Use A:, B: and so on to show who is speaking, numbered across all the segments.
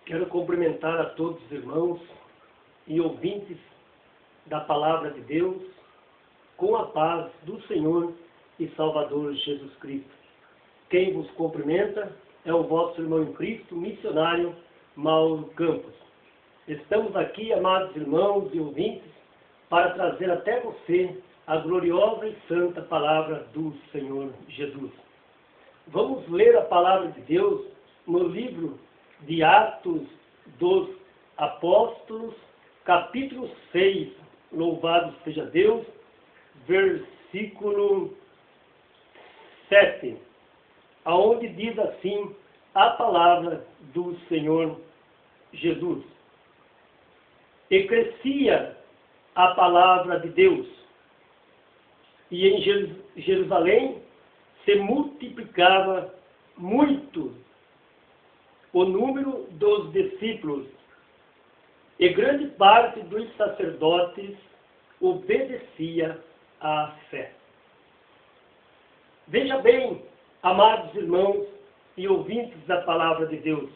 A: Quero cumprimentar a todos os irmãos e ouvintes da Palavra de Deus com a paz do Senhor e Salvador Jesus Cristo. Quem vos cumprimenta é o vosso irmão em Cristo, missionário Mauro Campos. Estamos aqui, amados irmãos e ouvintes, para trazer até você a gloriosa e santa Palavra do Senhor Jesus. Vamos ler a Palavra de Deus no livro de Atos dos Apóstolos, capítulo 6, louvado seja Deus, versículo 7, aonde diz assim a palavra do Senhor Jesus. E crescia a palavra de Deus, e em Jerusalém se multiplicava muito o número dos discípulos, e grande parte dos sacerdotes obedecia à fé. Veja bem, amados irmãos e ouvintes da Palavra de Deus,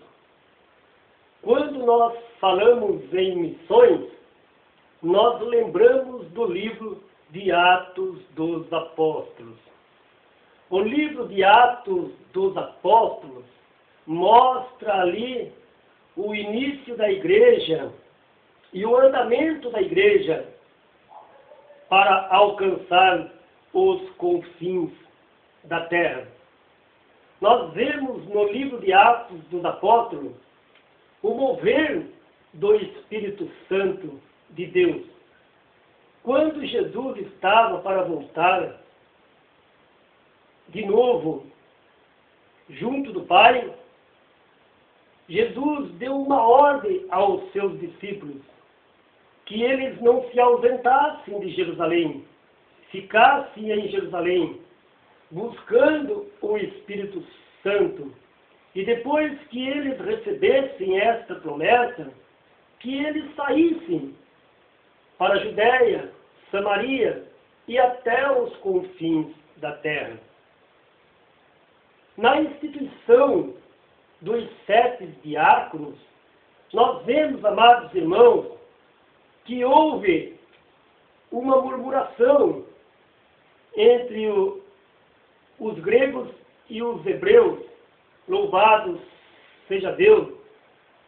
A: quando nós falamos em missões, nós lembramos do livro de Atos dos Apóstolos. O livro de Atos dos Apóstolos mostra ali o início da igreja e o andamento da igreja para alcançar os confins da terra. Nós vemos no livro de Atos dos Apóstolos o mover do Espírito Santo de Deus. Quando Jesus estava para voltar de novo junto do Pai, Jesus deu uma ordem aos seus discípulos, que eles não se ausentassem de Jerusalém, ficassem em Jerusalém, buscando o Espírito Santo, e depois que eles recebessem esta promessa, que eles saíssem para a Judéia, Samaria e até os confins da terra. Na instituição dos 7 diáconos, nós vemos, amados irmãos, que houve uma murmuração entre os gregos e os hebreus, louvados seja Deus,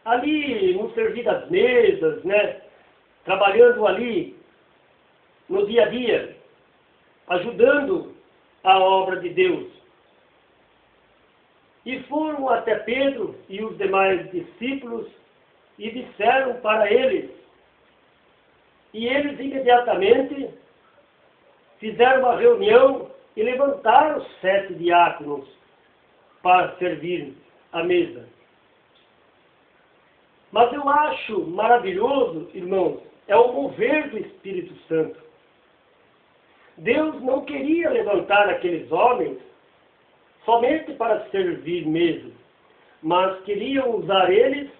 A: ali no servir das mesas, trabalhando ali no dia a dia, ajudando a obra de Deus. E foram até Pedro e os demais discípulos e disseram para eles. E eles imediatamente fizeram uma reunião e levantaram os 7 diáconos para servir à mesa. Mas eu acho maravilhoso, irmãos, é o mover do Espírito Santo. Deus não queria levantar aqueles homens somente para servir mesmo, mas queria usar eles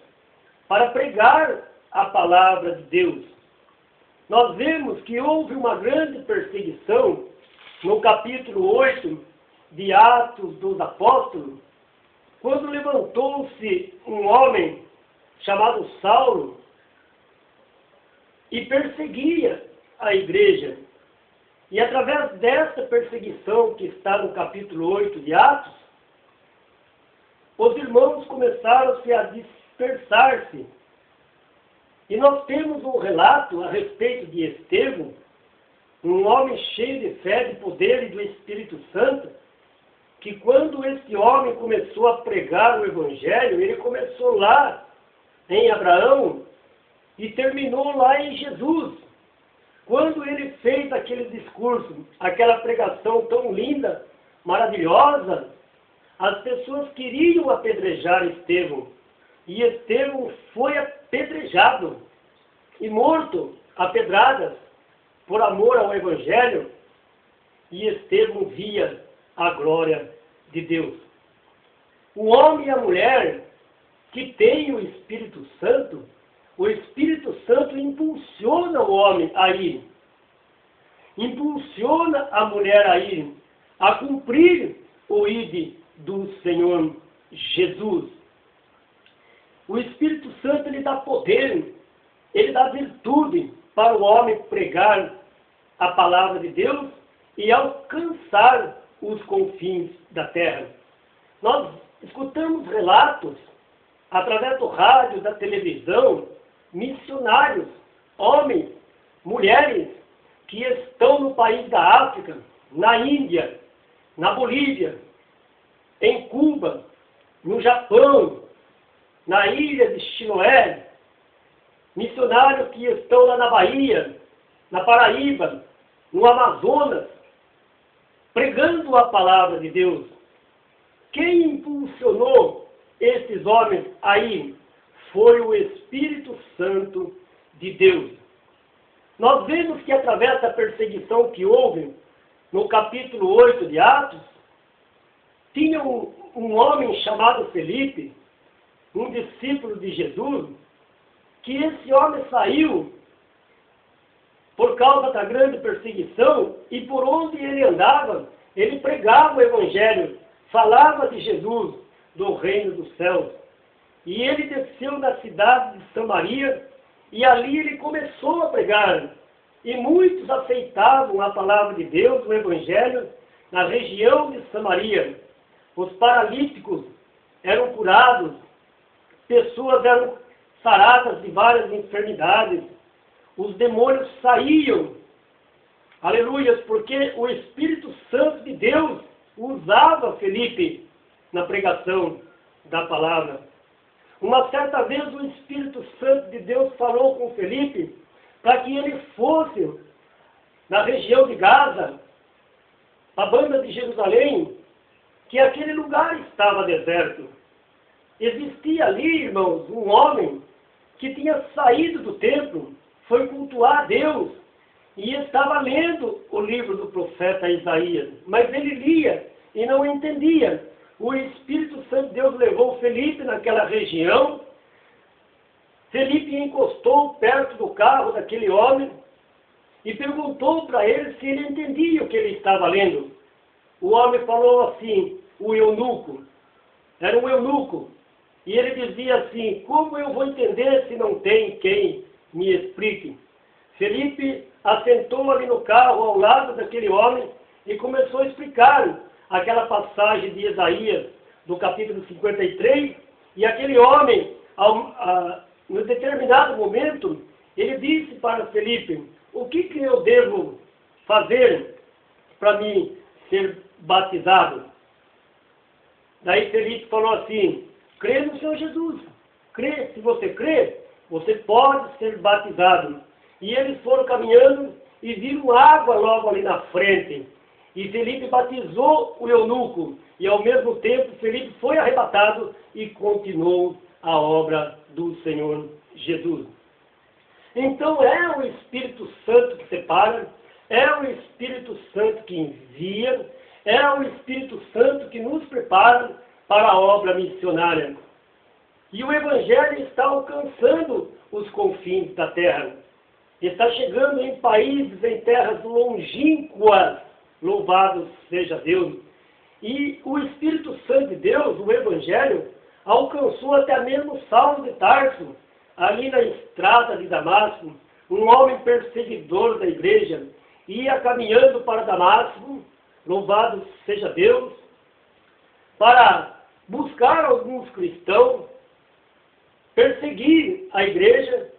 A: para pregar a palavra de Deus. Nós vemos que houve uma grande perseguição no capítulo 8 de Atos dos Apóstolos, quando levantou-se um homem chamado Saulo e perseguia a igreja. E através dessa perseguição que está no capítulo 8 de Atos, os irmãos começaram-se a dispersar-se. E nós temos um relato a respeito de Estevão, um homem cheio de fé, de poder e do Espírito Santo, que quando este homem começou a pregar o Evangelho, ele começou lá em Abraão e terminou lá em Jesus. Quando ele fez aquele discurso, aquela pregação tão linda, maravilhosa, as pessoas queriam apedrejar Estevão. E Estevão foi apedrejado e morto a pedradas por amor ao Evangelho. E Estevão via a glória de Deus. O homem e a mulher que têm o Espírito Santo, o Espírito Santo impulsiona o homem a ir, impulsiona a mulher a ir, a cumprir o ID do Senhor Jesus. O Espírito Santo, ele dá poder, ele dá virtude para o homem pregar a palavra de Deus e alcançar os confins da terra. Nós escutamos relatos, através do rádio, da televisão, missionários, homens, mulheres, que estão no país da África, na Índia, na Bolívia, em Cuba, no Japão, na ilha de Chiloé, missionários que estão lá na Bahia, na Paraíba, no Amazonas, pregando a palavra de Deus. Quem impulsionou esses homens aí foi o Espírito Santo de Deus. Nós vemos que através da perseguição que houve no capítulo 8 de Atos, tinha um homem chamado Felipe, um discípulo de Jesus, que esse homem saiu por causa da grande perseguição, e por onde ele andava, ele pregava o Evangelho, falava de Jesus, do reino dos céus. E ele desceu na cidade de Samaria, e ali ele começou a pregar. E muitos aceitavam a palavra de Deus, o Evangelho, na região de Samaria. Os paralíticos eram curados, pessoas eram saradas de várias enfermidades, os demônios saíam, aleluia, porque o Espírito Santo de Deus usava Felipe na pregação da palavra. Uma certa vez o Espírito Santo de Deus falou com Felipe para que ele fosse na região de Gaza, a banda de Jerusalém, que aquele lugar estava deserto. Existia ali, irmãos, um homem que tinha saído do templo, foi cultuar a Deus e estava lendo o livro do profeta Isaías, mas ele lia e não entendia. O Espírito Santo de Deus levou Felipe naquela região. Felipe encostou perto do carro daquele homem e perguntou para ele se ele entendia o que ele estava lendo. O homem falou assim, o eunuco, era um eunuco, e ele dizia assim: como eu vou entender se não tem quem me explique? Felipe assentou ali no carro ao lado daquele homem e começou a explicar aquela passagem de Isaías, do capítulo 53, e aquele homem, no determinado momento, ele disse para Felipe: o que eu devo fazer para mim ser batizado? Daí Felipe falou assim: crê no Senhor Jesus. Crê, se você crê, você pode ser batizado. E eles foram caminhando e viram água logo ali na frente. E Felipe batizou o eunuco. E ao mesmo tempo Felipe foi arrebatado e continuou a obra do Senhor Jesus. Então é o Espírito Santo que separa, é o Espírito Santo que envia, é o Espírito Santo que nos prepara para a obra missionária. E o Evangelho está alcançando os confins da terra. Está chegando em países, em terras longínquas. Louvado seja Deus. E o Espírito Santo de Deus, o Evangelho, alcançou até mesmo Saulo de Tarso, ali na estrada de Damasco, um homem perseguidor da igreja, ia caminhando para Damasco, louvado seja Deus, para buscar alguns cristãos, perseguir a igreja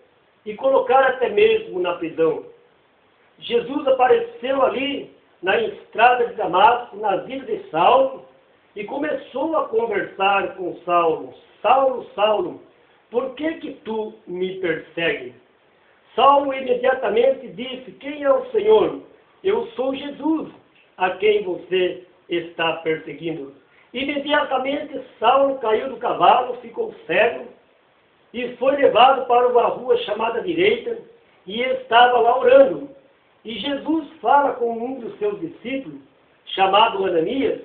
A: e colocar até mesmo na prisão. Jesus apareceu ali na estrada de Damasco, na vida de Saulo, e começou a conversar com Saulo. Saulo, Saulo, por que tu me persegues? Saulo imediatamente disse: quem é o Senhor? Eu sou Jesus, a quem você está perseguindo. Imediatamente Saulo caiu do cavalo, ficou cego, e foi levado para uma rua chamada Direita, e estava lá orando. E Jesus fala com um dos seus discípulos, chamado Ananias,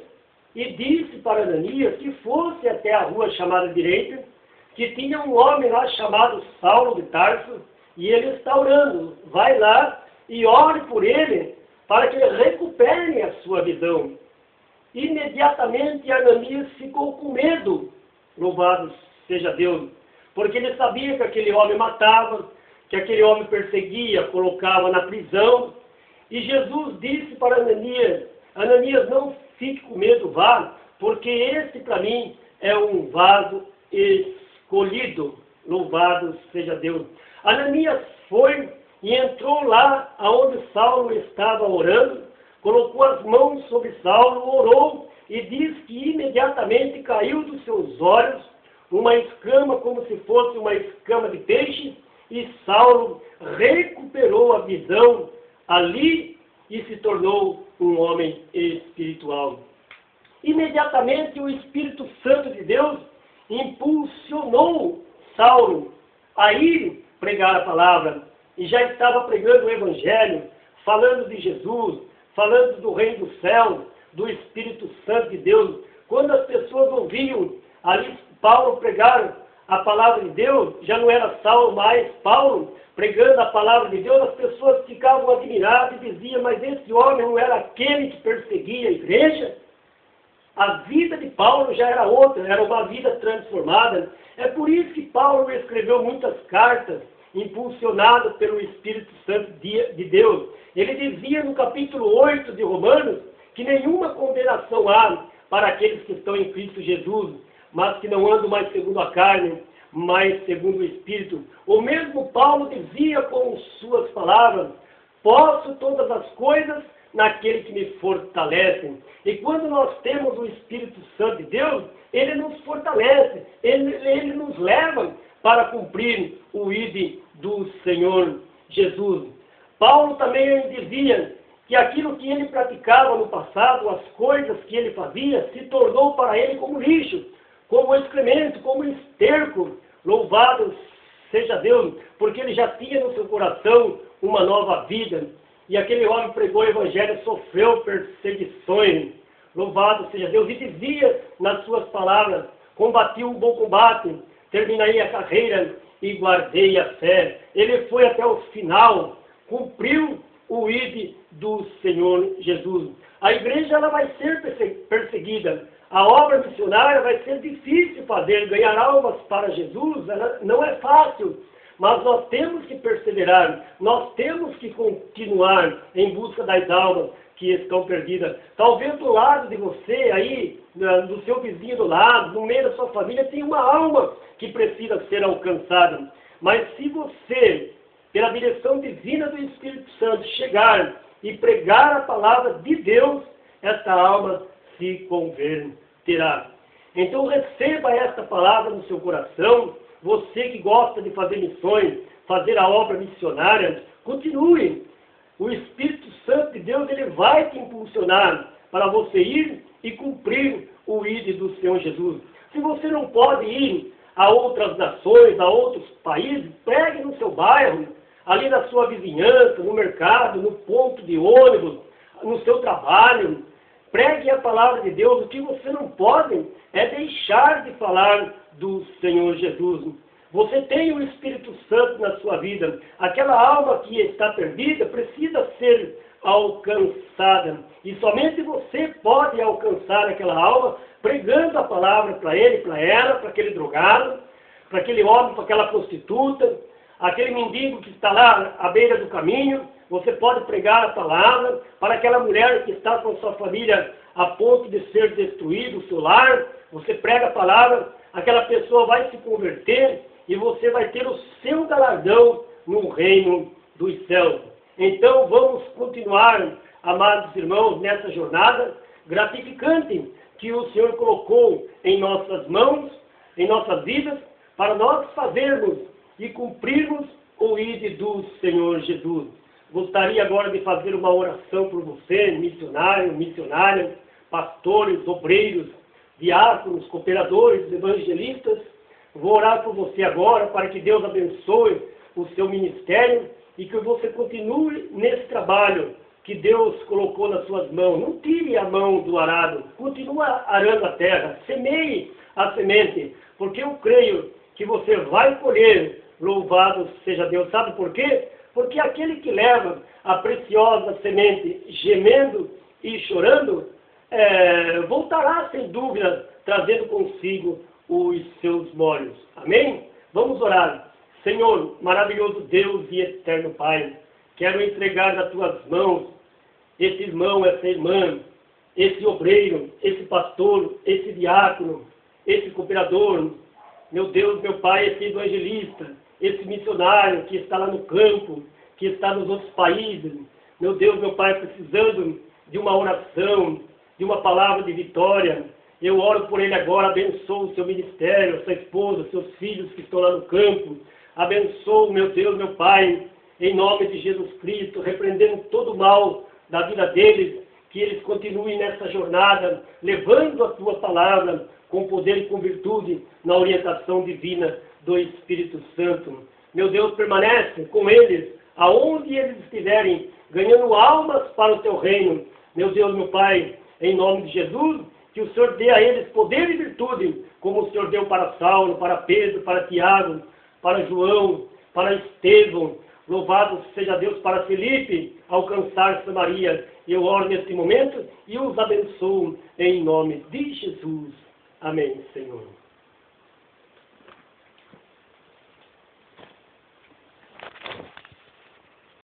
A: e disse para Ananias que fosse até a rua chamada Direita, que tinha um homem lá chamado Saulo de Tarso, e ele está orando. Vai lá e ore por ele, para que ele recupere a sua visão. Imediatamente Ananias ficou com medo, louvado seja Deus, porque ele sabia que aquele homem matava, que aquele homem perseguia, colocava na prisão. E Jesus disse para Ananias: Ananias, não fique com medo, vá, porque esse para mim é um vaso escolhido. Louvado seja Deus. Ananias foi e entrou lá aonde Saulo estava orando, colocou as mãos sobre Saulo, orou e diz que imediatamente caiu dos seus olhos uma escama como se fosse uma escama de peixe, e Saulo recuperou a visão ali e se tornou um homem espiritual. Imediatamente o Espírito Santo de Deus impulsionou Saulo a ir pregar a palavra, e já estava pregando o Evangelho, falando de Jesus, falando do reino do céu, do Espírito Santo de Deus. Quando as pessoas ouviam ali Paulo pregar a palavra de Deus, já não era Saulo mais Paulo pregando a palavra de Deus, as pessoas ficavam admiradas e diziam: mas esse homem não era aquele que perseguia a igreja? A vida de Paulo já era outra, era uma vida transformada. É por isso que Paulo escreveu muitas cartas, impulsionado pelo Espírito Santo de Deus. Ele dizia no capítulo 8 de Romanos que nenhuma condenação há para aqueles que estão em Cristo Jesus, mas que não andam mais segundo a carne, mas segundo o Espírito. O mesmo Paulo dizia com suas palavras: posso todas as coisas naquele que me fortalece. E quando nós temos o Espírito Santo de Deus, ele nos fortalece, ele nos leva para cumprir o ID do Senhor Jesus. Paulo também dizia que aquilo que ele praticava no passado, as coisas que ele fazia, se tornou para ele como lixo, como excremento, como esterco. Louvado seja Deus, porque ele já tinha no seu coração uma nova vida. E aquele homem pregou o Evangelho, sofreu perseguições. Louvado seja Deus. E dizia nas suas palavras: combati o bom combate, terminei a carreira e guardei a fé. Ele foi até o final, cumpriu o ID do Senhor Jesus. A igreja ela vai ser perseguida. A obra missionária vai ser difícil fazer. Ganhar almas para Jesus ela não é fácil. Mas nós temos que perseverar, nós temos que continuar em busca das almas que estão perdidas. Talvez do lado de você, aí, do seu vizinho do lado, no meio da sua família, tem uma alma que precisa ser alcançada. Mas se você, pela direção divina do Espírito Santo, chegar e pregar a palavra de Deus, esta alma se converterá. Então receba esta palavra no seu coração. Você que gosta de fazer missões, fazer a obra missionária, continue. O Espírito Santo de Deus ele vai te impulsionar para você ir e cumprir o ID do Senhor Jesus. Se você não pode ir a outras nações, a outros países, pregue no seu bairro, ali na sua vizinhança, no mercado, no ponto de ônibus, no seu trabalho. Pregue a palavra de Deus. O que você não pode é deixar de falar do Senhor Jesus. Você tem o Espírito Santo na sua vida. Aquela alma que está perdida precisa ser alcançada. E somente você pode alcançar aquela alma pregando a palavra para ele, para ela, para aquele drogado, para aquele homem, para aquela prostituta, aquele mendigo que está lá à beira do caminho. Você pode pregar a palavra para aquela mulher que está com sua família a ponto de ser destruído, o seu lar. Você prega a palavra, aquela pessoa vai se converter e você vai ter o seu galardão no reino dos céus. Então vamos continuar, amados irmãos, nessa jornada gratificante que o Senhor colocou em nossas mãos, em nossas vidas, para nós fazermos e cumprirmos o ID do Senhor Jesus. Gostaria agora de fazer uma oração por você, missionário, missionária, pastores, obreiros, diáconos, cooperadores, evangelistas. Vou orar por você agora para que Deus abençoe o seu ministério e que você continue nesse trabalho que Deus colocou nas suas mãos. Não tire a mão do arado, continua arando a terra, semeie a semente, porque eu creio que você vai colher. Louvado seja Deus. Sabe por quê? Porque aquele que leva a preciosa semente gemendo e chorando, voltará sem dúvida, trazendo consigo os seus molhos. Amém? Vamos orar. Senhor, maravilhoso Deus e eterno Pai, quero entregar nas tuas mãos esse irmão, essa irmã, esse obreiro, esse pastor, esse diácono, esse cooperador, meu Deus, meu Pai, esse evangelista, esse missionário que está lá no campo, que está nos outros países, meu Deus, meu Pai, precisando de uma oração, de uma palavra de vitória. Eu oro por ele agora, abençoo o seu ministério, a sua esposa, seus filhos que estão lá no campo. Abençoo, meu Deus, meu Pai, em nome de Jesus Cristo, repreendendo todo o mal da vida deles, que eles continuem nessa jornada, levando a tua palavra com poder e com virtude na orientação divina do Espírito Santo. Meu Deus, permanece com eles, aonde eles estiverem, ganhando almas para o teu reino. Meu Deus, meu Pai, em nome de Jesus, que o Senhor dê a eles poder e virtude, como o Senhor deu para Saulo, para Pedro, para Tiago, para João, para Estevão. Louvado seja Deus, para Felipe alcançar Samaria. Eu oro neste momento e os abençoo em nome de Jesus. Amém, Senhor.